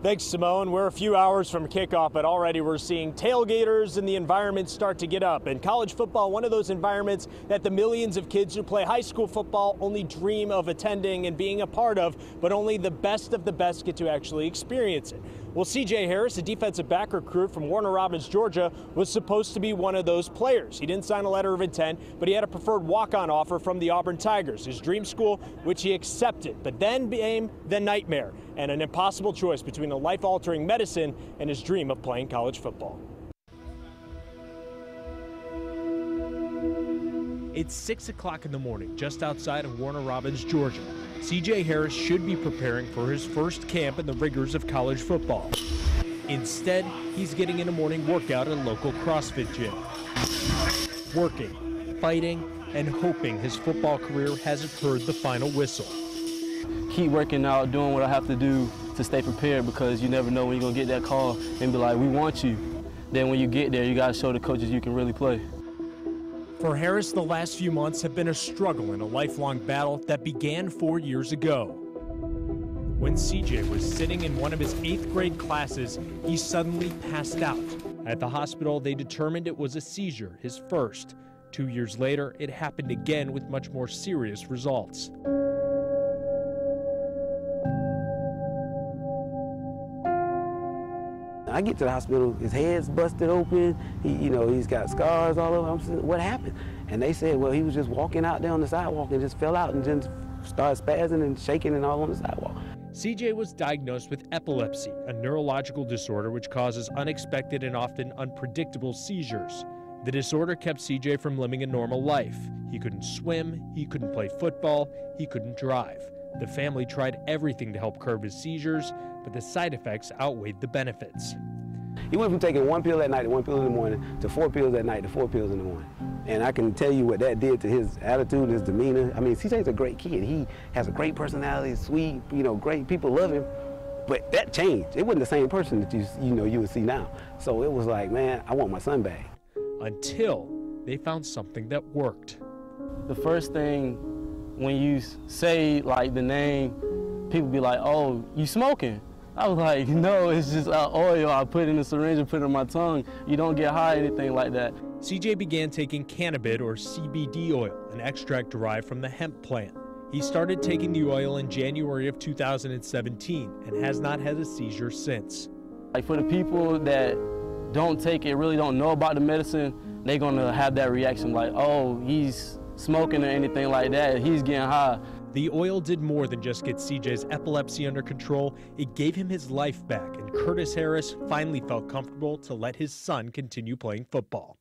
Thanks, Simone. We're a few hours from kickoff, but already we're seeing tailgaters and the environment start to get up. And college football, one of those environments that the millions of kids who play high school football only dream of attending and being a part of, but only the best of the best get to actually experience it. Well, C.J. Harris, a defensive back recruit from Warner Robins, Georgia, was supposed to be one of those players. He didn't sign a letter of intent, but he had a preferred walk-on offer from the Auburn Tigers, his dream school, which he accepted, but then became the nightmare and an impossible choice between a life-altering medicine and his dream of playing college football. It's 6 o'clock in the morning, just outside of Warner Robins, Georgia. C.J. Harris should be preparing for his first camp in the rigors of college football. Instead, he's getting in a morning workout at a local CrossFit gym. Working, fighting, and hoping his football career hasn't heard the final whistle. Keep working out, doing what I have to do to stay prepared, because you never know when you're going to get that call and be like, we want you. Then when you get there, you got to show the coaches you can really play. For Harris, the last few months have been a struggle and a lifelong battle that began 4 years ago. When CJ was sitting in one of his 8th grade classes, he suddenly passed out. At the hospital, they determined it was a seizure, his first. 2 years later, it happened again with much more serious results. I get to the hospital, his head's busted open, he's got scars all over. I'm saying, what happened? And they said, well, he was just walking out there on the sidewalk and just fell out and then started spazzing and shaking and all on the sidewalk. CJ was diagnosed with epilepsy, a neurological disorder which causes unexpected and often unpredictable seizures. The disorder kept CJ from living a normal life. He couldn't swim, he couldn't play football, he couldn't drive. The family tried everything to help curb his seizures, but the side effects outweighed the benefits. He went from taking 1 pill at night to 1 pill in the morning to 4 pills at night to 4 pills in the morning. And I can tell you what that did to his attitude, his demeanor. I mean, CJ's a great kid. He has a great personality, sweet, great. People love him. But that changed. It wasn't the same person that you would see now. So it was like, man, I want my son back. Until they found something that worked. The first thing, when you say like the name, people be like, oh, you smoking? I was like, no, it's just oil. I put it in a syringe and put it on my tongue. You don't get high or anything like that. CJ began taking cannabis or CBD oil, an extract derived from the hemp plant. He started taking the oil in January of 2017 and has not had a seizure since. Like for the people that don't take it, really don't know about the medicine, they're gonna have that reaction like, oh, he's smoking or anything like that, he's getting high. The oil did more than just get CJ's epilepsy under control. It gave him his life back, and Curtis Harris finally felt comfortable to let his son continue playing football.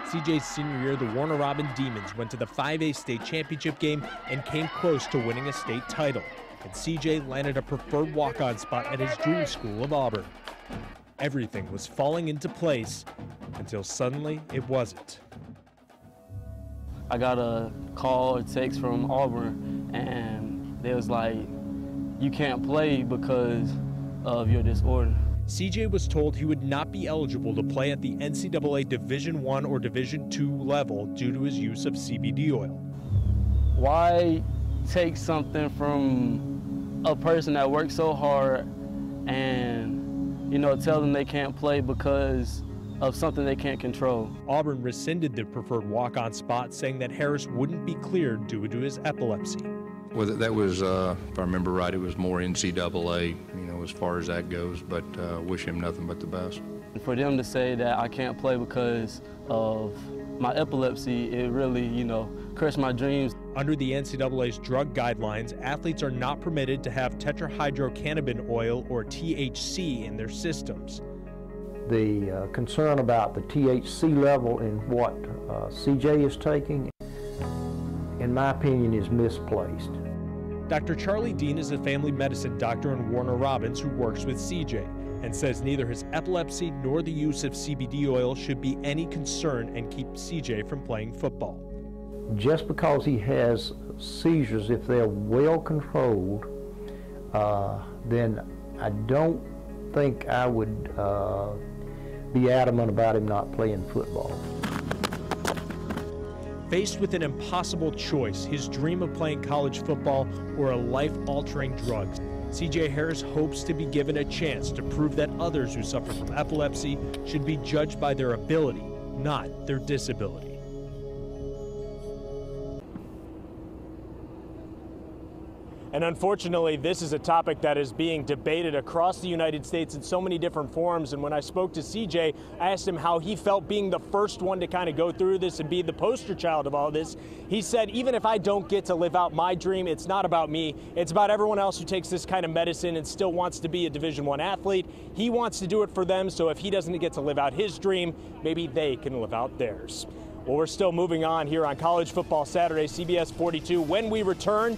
CJ's senior year, the Warner Robins Demons went to the 5A state championship game and came close to winning a state title. And CJ landed a preferred walk-on spot at his dream school of Auburn. Everything was falling into place until suddenly it wasn't. I got a call or text from Auburn, and they was like, you can't play because of your disorder. CJ was told he would not be eligible to play at the NCAA Division I or Division II level due to his use of CBD oil. Why take something from a person that works so hard and tell them they can't play because of something they can't control? Auburn rescinded the preferred walk-on spot, saying that Harris wouldn't be cleared due to his epilepsy. Well, that was, if I remember right, it was more NCAA, as far as that goes, but wish him nothing but the best. For them to say that I can't play because of my epilepsy, it really, crushed my dreams. Under the NCAA's drug guidelines, athletes are not permitted to have tetrahydrocannabinol oil or THC in their systems. The concern about the THC level in what CJ is taking, in my opinion, is misplaced. Dr. Charlie Dean is a family medicine doctor in Warner Robins who works with CJ and says neither his epilepsy nor the use of CBD oil should be any concern and keep CJ from playing football. Just because he has seizures, if they're well controlled, then I don't think I would be adamant about him not playing football. Faced with an impossible choice, his dream of playing college football or a life-altering drug, C.J. Harris hopes to be given a chance to prove that others who suffer from epilepsy should be judged by their ability, not their disability. And unfortunately, this is a topic that is being debated across the United States in so many different forums. And when I spoke to CJ, I asked him how he felt being the first one to kind of go through this and be the poster child of all this. He said, even if I don't get to live out my dream, it's not about me. It's about everyone else who takes this kind of medicine and still wants to be a Division I athlete. He wants to do it for them, so if he doesn't get to live out his dream, maybe they can live out theirs. Well, we're still moving on here on College Football Saturday, CBS 42. When we return,